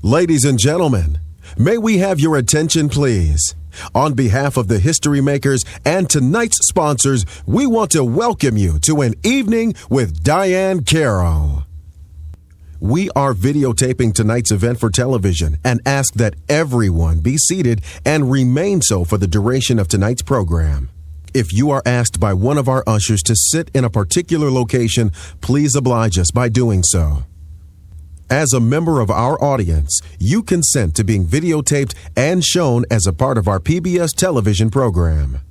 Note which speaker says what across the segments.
Speaker 1: Ladies and gentlemen, may we have your attention, please? On behalf of the HistoryMakers and tonight's sponsors, we want to welcome you to an Evening with Diahann Carroll. We are videotaping tonight's event for television and ask that everyone be seated and remain so for the duration of tonight's program. If you are asked by one of our ushers to sit in a particular location, please oblige us by doing so. As a member of our audience, you consent to being videotaped and shown as a part of our PBS television program.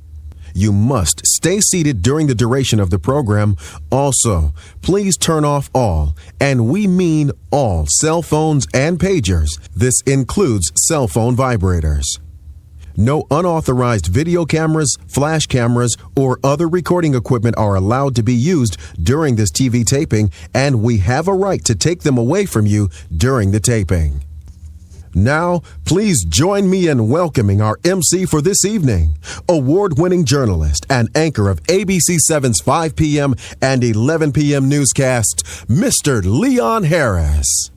Speaker 1: You must stay seated during the duration of the program. Also, please turn off all, and we mean all, cell phones and pagers. This includes cell phone vibrators. No unauthorized video cameras, flash cameras, or other recording equipment are allowed to be used during this TV taping, and we have a right to take them away from you during the taping. Now, please join me in welcoming our MC for this evening, award-winning journalist and anchor of ABC 7's 5 p.m. and 11 p.m. newscasts, Mr. Leon Harris.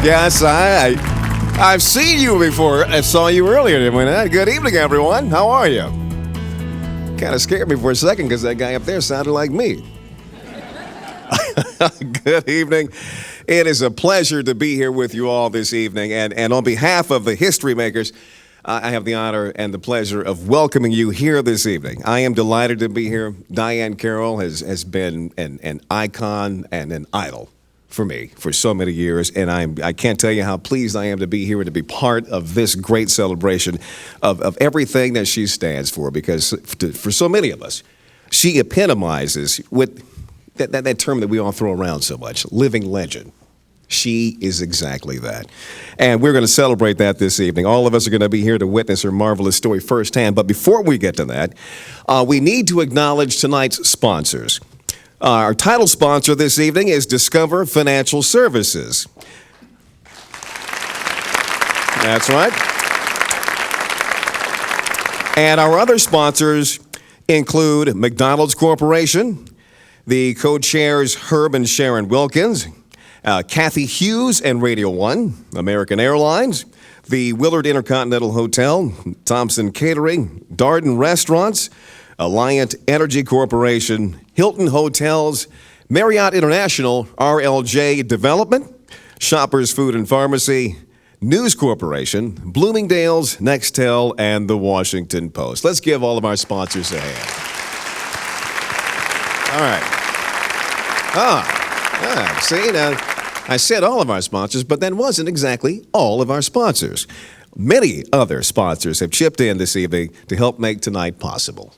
Speaker 2: Yes, I've seen you before. I saw you earlier, didn't we? Good evening, everyone. How are you? Kind of scared me for a second because that guy up there sounded like me. Good evening. It is a pleasure to be here with you all this evening. And on behalf of the HistoryMakers, I have the honor and the pleasure of welcoming you here this evening. I am delighted to be here. Diahann Carroll has been an icon and an idol for me for so many years, and I can't tell you how pleased I am to be here and to be part of this great celebration of everything that she stands for, because for so many of us, she epitomizes with that term that we all throw around so much, living legend. She is exactly that. And we're going to celebrate that this evening. All of us are going to be here to witness her marvelous story firsthand. But before we get to that, we need to acknowledge tonight's sponsors. Our title sponsor this evening is Discover Financial Services. That's right. And our other sponsors include McDonald's Corporation, the co-chairs Herb and Sharon Wilkins, Kathy Hughes and Radio One, American Airlines, the Willard Intercontinental Hotel, Thompson Catering, Darden Restaurants, Alliant Energy Corporation, Hilton Hotels, Marriott International, RLJ Development, Shoppers Food and Pharmacy, News Corporation, Bloomingdale's, Nextel, and the Washington Post. Let's give all of our sponsors a hand. All right. See, now, I said all of our sponsors, but that wasn't exactly all of our sponsors. Many other sponsors have chipped in this evening to help make tonight possible.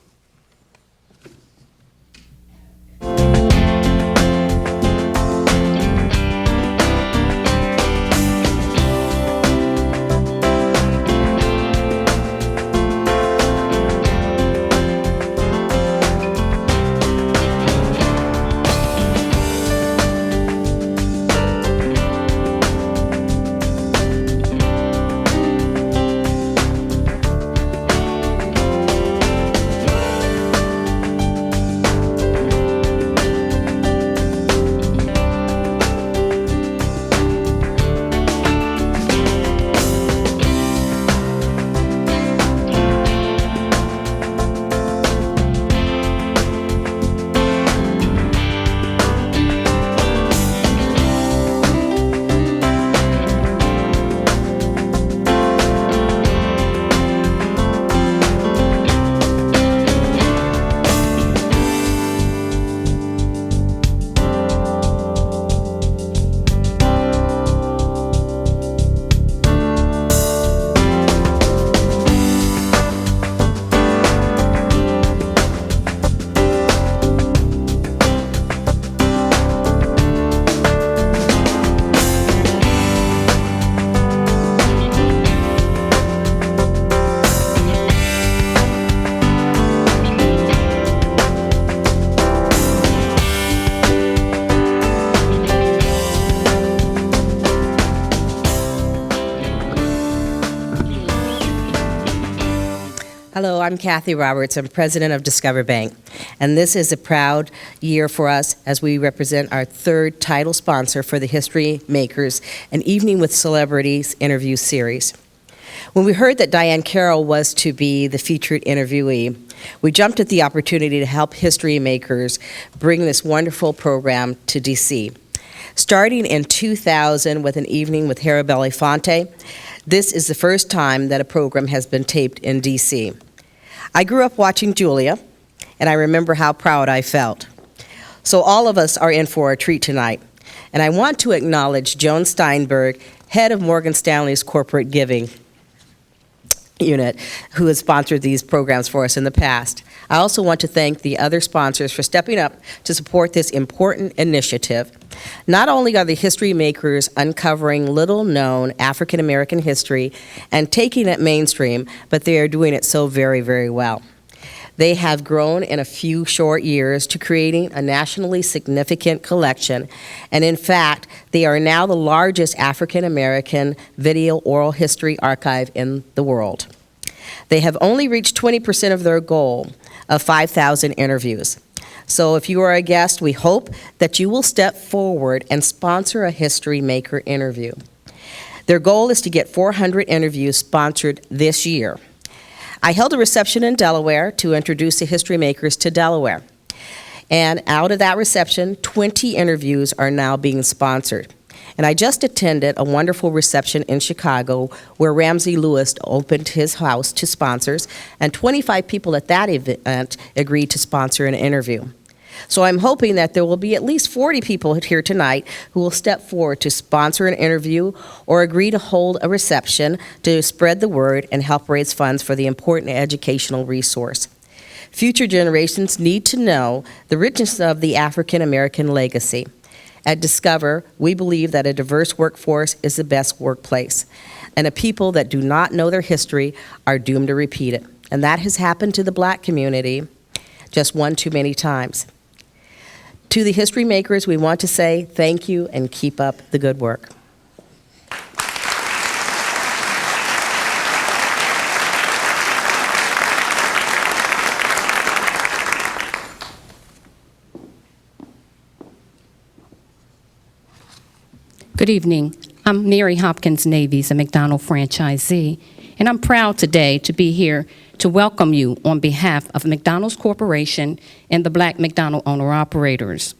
Speaker 3: Hello, I'm Kathy Roberts. I'm president of Discover Bank, and this is a proud year for us as we represent our third title sponsor for the History Makers, an Evening with Celebrities interview series. When we heard that Diahann Carroll was to be the featured interviewee, we jumped at the opportunity to help History Makers bring this wonderful program to D.C. Starting in 2000 with an Evening with Harry Belafonte, this is the first time that a program has been taped in D.C. I grew up watching Julia, and I remember how proud I felt. So all of us are in for a treat tonight. And I want to acknowledge Joan Steinberg, head of Morgan Stanley's corporate giving unit, who has sponsored these programs for us in the past. I also want to thank the other sponsors for stepping up to support this important initiative. Not only are the History Makers uncovering little-known African-American history and taking it mainstream, but they are doing it so very, very well. They have grown in a few short years to creating a nationally significant collection, and in fact, they are now the largest African-American video oral history archive in the world. They have only reached 20% of their goal of 5,000 interviews. So if you are a guest, we hope that you will step forward and sponsor a History Maker interview. Their goal is to get 400 interviews sponsored this year. I held a reception in Delaware to introduce the History Makers to Delaware. And out of that reception, 20 interviews are now being sponsored. And I just attended a wonderful reception in Chicago where Ramsey Lewis opened his house to sponsors, and 25 people at that event agreed to sponsor an interview. So I'm hoping that there will be at least 40 people here tonight who will step forward to sponsor an interview or agree to hold a reception to spread the word and help raise funds for the important educational resource. Future generations need to know the richness of the African American legacy. At Discover, we believe that a diverse workforce is the best workplace, and a people that do not know their history are doomed to repeat it. And that has happened to the Black community just one too many times. To the History Makers, we want to say thank you and keep up the good work.
Speaker 4: Good evening. I'm Mary Hopkins-Navies, a McDonald franchisee, and I'm proud today to be here to welcome you on behalf of McDonald's Corporation and the Black McDonald owner-operators.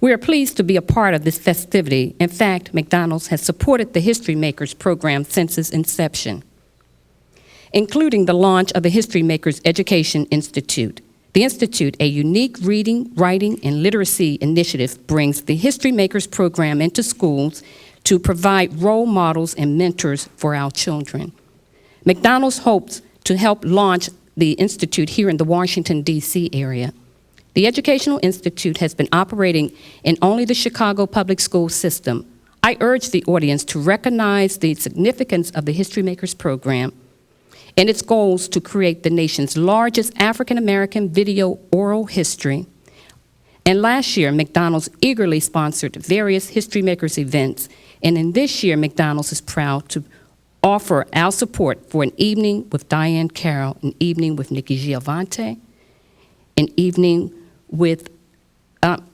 Speaker 4: We are pleased to be a part of this festivity. In fact, McDonald's has supported the History Makers program since its inception, including the launch of the History Makers Education Institute. The Institute, a unique reading, writing, and literacy initiative, brings the History Makers program into schools to provide role models and mentors for our children. McDonald's hopes to help launch the Institute here in the Washington, D.C. area. The Educational Institute has been operating in only the Chicago public school system. I urge the audience to recognize the significance of the History Makers program and its goals to create the nation's largest African-American video oral history. And last year, McDonald's eagerly sponsored various History Makers events, and in this year, McDonald's is proud to offer our support for an Evening with Diahann Carroll, an Evening with Nikki Giovanni, an Evening with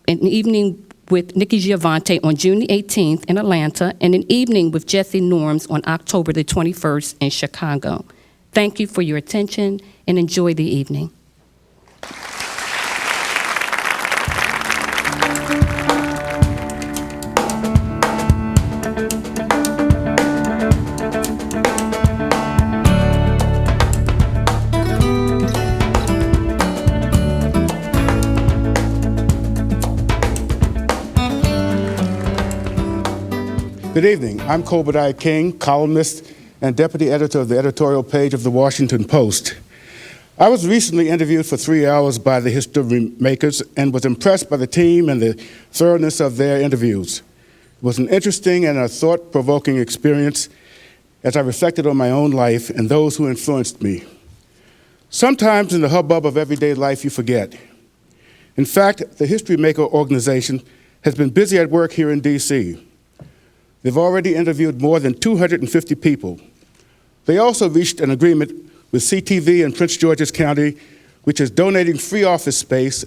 Speaker 4: Nikki Giovanni on June the 18th in Atlanta, and an Evening with Jesse Norms on October the 21st in Chicago. Thank you for your attention and enjoy the evening.
Speaker 5: Good evening. I'm Colbert King, columnist and deputy editor of the editorial page of the Washington Post. I was recently interviewed for 3 hours by the History Makers and was impressed by the team and the thoroughness of their interviews. It was an interesting and a thought-provoking experience as I reflected on my own life and those who influenced me. Sometimes in the hubbub of everyday life, you forget. In fact, the History Maker organization has been busy at work here in D.C. They've already interviewed more than 250 people. They also reached an agreement with CTV in Prince George's County, which is donating free office space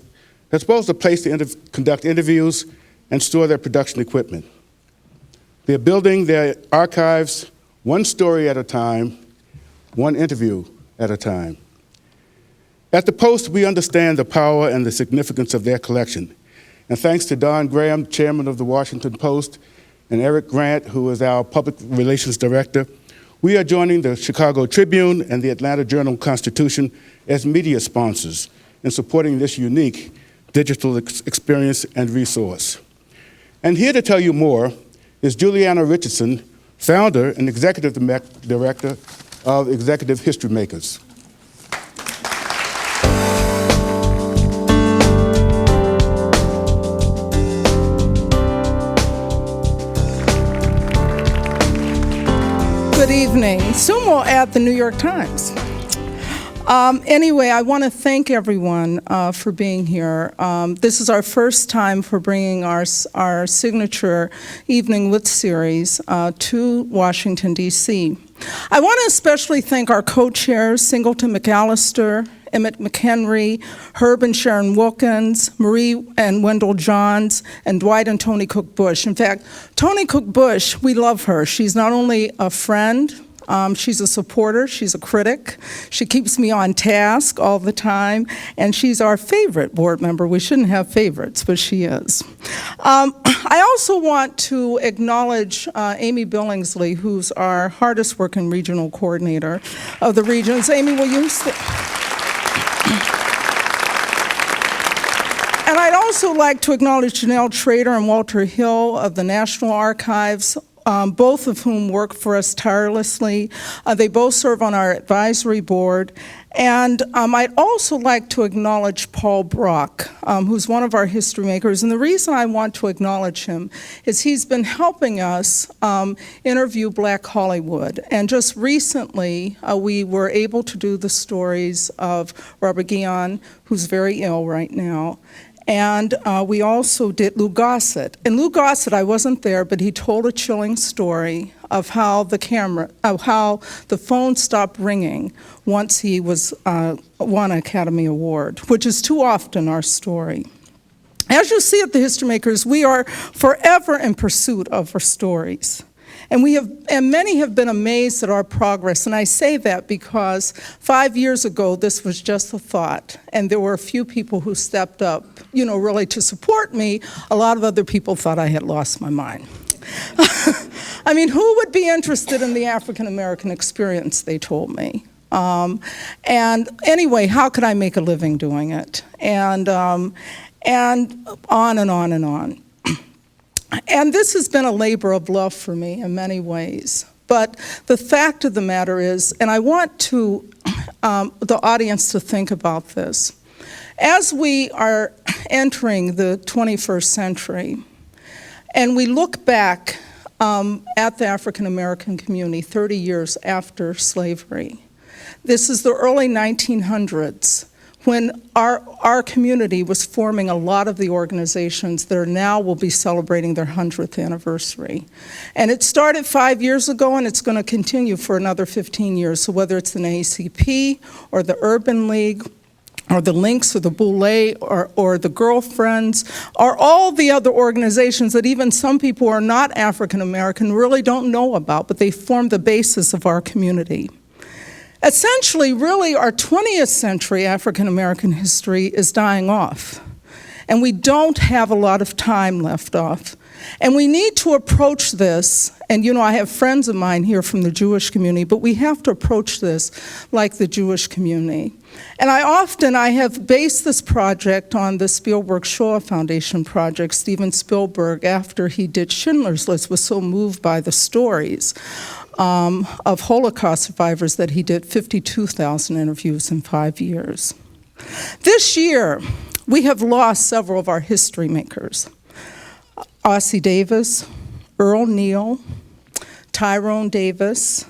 Speaker 5: as well as a place to conduct interviews and store their production equipment. They're building their archives one story at a time, one interview at a time. At the Post, we understand the power and the significance of their collection. And thanks to Don Graham, chairman of the Washington Post, and Eric Grant, who is our public relations director, we are joining the Chicago Tribune and the Atlanta Journal-Constitution as media sponsors in supporting this unique digital experience and resource. And here to tell you more is Julieanna Richardson, founder and executive director of Executive HistoryMakers.
Speaker 6: Good evening. Soon we'll add the New York Times. Anyway, I want to thank everyone for being here. This is our first time for bringing our signature Evening With series to Washington, D.C. I want to especially thank our co-chairs, Singleton McAllister, Emmett McHenry, Herb and Sharon Wilkins, Marie and Wendell Johns, and Dwight and Tony Cook Bush. In fact, Tony Cook Bush, we love her. She's not only a friend, she's a supporter, she's a critic. She keeps me on task all the time, and she's our favorite board member. We shouldn't have favorites, but she is. I also want to acknowledge Amy Billingsley, who's our hardest working regional coordinator of the regions. Amy, will you And I'd also like to acknowledge Janelle Trader and Walter Hill of the National Archives, both of whom work for us tirelessly. They both serve on our advisory board. And I'd also like to acknowledge Paul Brock, who's one of our history makers. And the reason I want to acknowledge him is he's been helping us interview Black Hollywood. And just recently, we were able to do the stories of Robert Guion, who's very ill right now. And we also did Lou Gossett. And Lou Gossett, I wasn't there, but he told a chilling story of how the phone stopped ringing once he won an Academy Award, which is too often our story. As you see at the HistoryMakers, we are forever in pursuit of our stories. And many have been amazed at our progress, and I say that because 5 years ago, this was just a thought, and there were a few people who stepped up, really to support me. A lot of other people thought I had lost my mind. I mean, who would be interested in the African-American experience, they told me. And anyway, how could I make a living doing it? And on and on and on. And this has been a labor of love for me in many ways. But the fact of the matter is, and I want the audience to think about this, as we are entering the 21st century, and we look back at the African American community 30 years after slavery, this is the early 1900s, when our community was forming a lot of the organizations that now will be celebrating their 100th anniversary. And it started 5 years ago, and it's going to continue for another 15 years. So whether it's the NAACP or the Urban League or the Lynx or the Boulay or the Girlfriends, or all the other organizations that even some people who are not African American really don't know about, but they form the basis of our community. Essentially, really, our 20th century African American history is dying off. And we don't have a lot of time left off. And we need to approach this, and I have friends of mine here from the Jewish community, but we have to approach this like the Jewish community. And I have based this project on the Spielberg Shoah Foundation project. Steven Spielberg, after he did Schindler's List, was so moved by the stories of Holocaust survivors that he did 52,000 interviews in 5 years. This year, we have lost several of our history makers. Ossie Davis, Earl Neal, Tyrone Davis,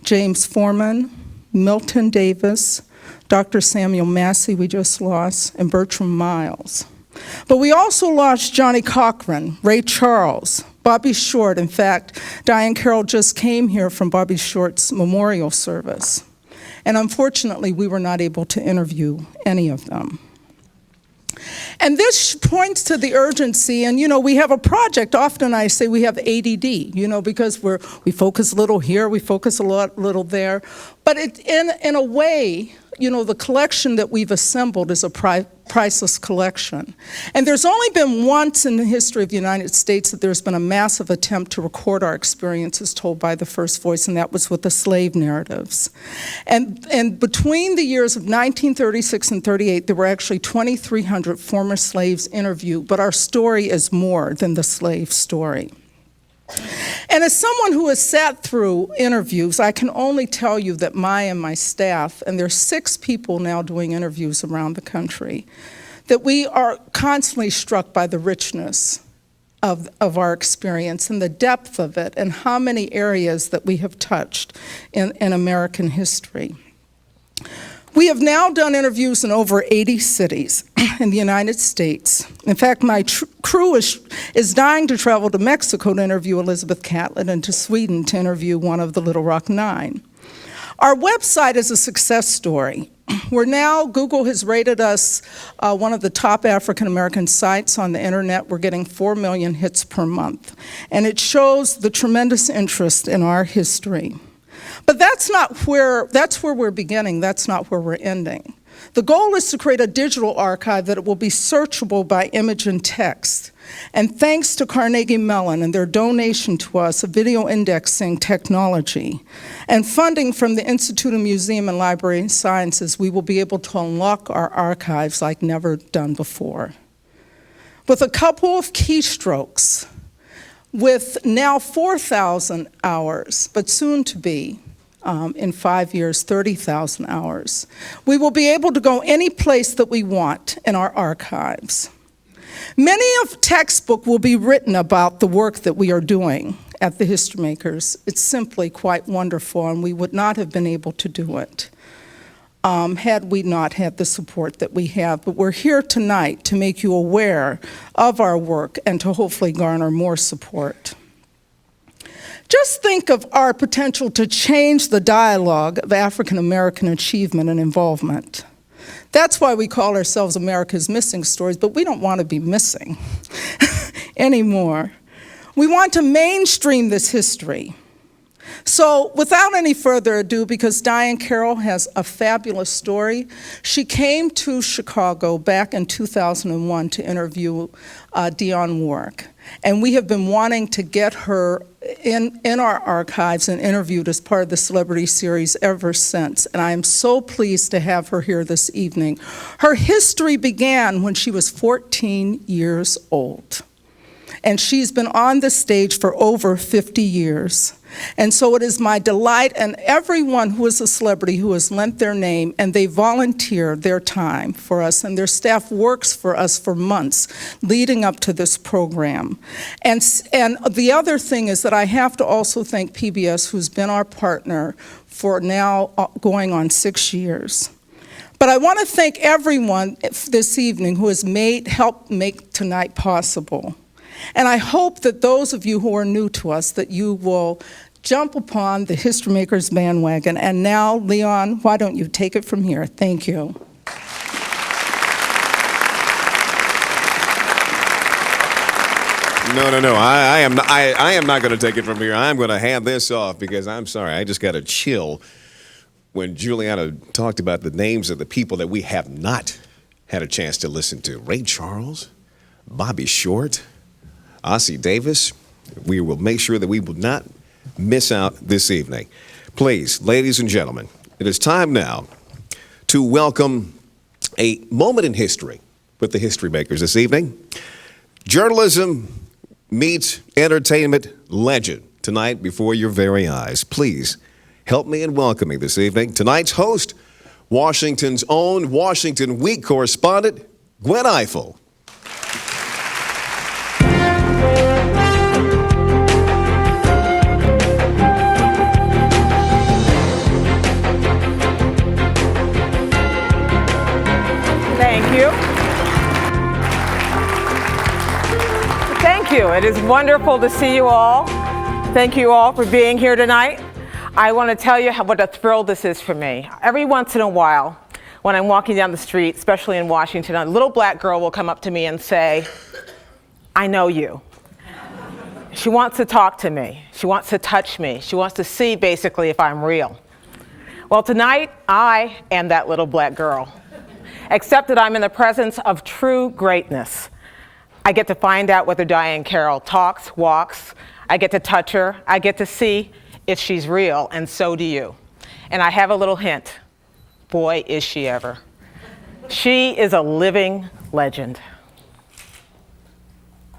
Speaker 6: James Foreman, Milton Davis, Dr. Samuel Massey we just lost, and Bertram Miles. But we also lost Johnny Cochran, Ray Charles, Bobby Short. In fact, Diahann Carroll just came here from Bobby Short's memorial service. And unfortunately, we were not able to interview any of them. And this points to the urgency, and we have a project. Often I say we have ADD, because we focus a little here, we focus a little there. But in a way, the collection that we've assembled is a priceless collection. And there's only been once in the history of the United States that there's been a massive attempt to record our experiences told by the first voice, and that was with the slave narratives. And between the years of 1936 and 38, there were actually 2,300 former slaves interviewed, but our story is more than the slave story. And as someone who has sat through interviews, I can only tell you that my staff, and there's 6 people now doing interviews around the country, that we are constantly struck by the richness of our experience and the depth of it and how many areas that we have touched in American history. We have now done interviews in over 80 cities in the United States. In fact, my crew is dying to travel to Mexico to interview Elizabeth Catlett and to Sweden to interview one of the Little Rock Nine. Our website is a success story. Google has rated us one of the top African-American sites on the internet. We're getting 4 million hits per month. And it shows the tremendous interest in our history. But that's where we're beginning, that's not where we're ending. The goal is to create a digital archive that it will be searchable by image and text. And thanks to Carnegie Mellon and their donation to us of video indexing technology and funding from the Institute of Museum and Library Sciences, we will be able to unlock our archives like never done before. With a couple of keystrokes, with now 4,000 hours, but soon to be, in 5 years, 30,000 hours. We will be able to go any place that we want in our archives. Many of textbook will be written about the work that we are doing at the HistoryMakers. It's simply quite wonderful, and we would not have been able to do it had we not had the support that we have. But we're here tonight to make you aware of our work and to hopefully garner more support. Just think of our potential to change the dialogue of African American achievement and involvement. That's why we call ourselves America's Missing Stories, but we don't want to be missing anymore. We want to mainstream this history. So without any further ado, because Diahann Carroll has a fabulous story, she came to Chicago back in 2001 to interview Dionne Warwick. And we have been wanting to get her in our archives and interviewed as part of the Celebrity Series ever since. And I am so pleased to have her here this evening. Her history began when she was 14 years old. And she's been on the stage for over 50 years. And so it is my delight, and everyone who is a celebrity who has lent their name and they volunteer their time for us, and their staff works for us for months leading up to this program. And the other thing is that I have to also thank PBS, who's been our partner for now going on 6 years. But I want to thank everyone this evening who has helped make tonight possible. And I hope that those of you who are new to us, that you will jump upon the HistoryMakers bandwagon. And now, Leon, why don't you take it from here? Thank you.
Speaker 2: No. I am not going to take it from here. I'm going to hand this off because I'm sorry. I just got a chill when Julieanna talked about the names of the people that we have not had a chance to listen to. Ray Charles, Bobby Short, Ossie Davis. We will make sure that we will not miss out this evening. Please, ladies and gentlemen, it is time now to welcome a moment in history with the HistoryMakers this evening. Journalism meets entertainment legend tonight before your very eyes. Please help me in welcoming this evening tonight's host, Washington's own Washington Week correspondent, Gwen Ifill.
Speaker 7: Thank you. It is wonderful to see you all. Thank you all for being here tonight. I want to tell you what a thrill this is for me. Every once in a while, when I'm walking down the street, especially in Washington, a little black girl will come up to me and say, I know you. She wants to talk to me. She wants to touch me. She wants to see, basically, if I'm real. Well, tonight, I am that little black girl, except that I'm in the presence of true greatness. I get to find out whether Diahann Carroll talks, walks. I get to touch her. I get to see if she's real, and so do you. And I have a little hint. Boy, is she ever. She is a living legend.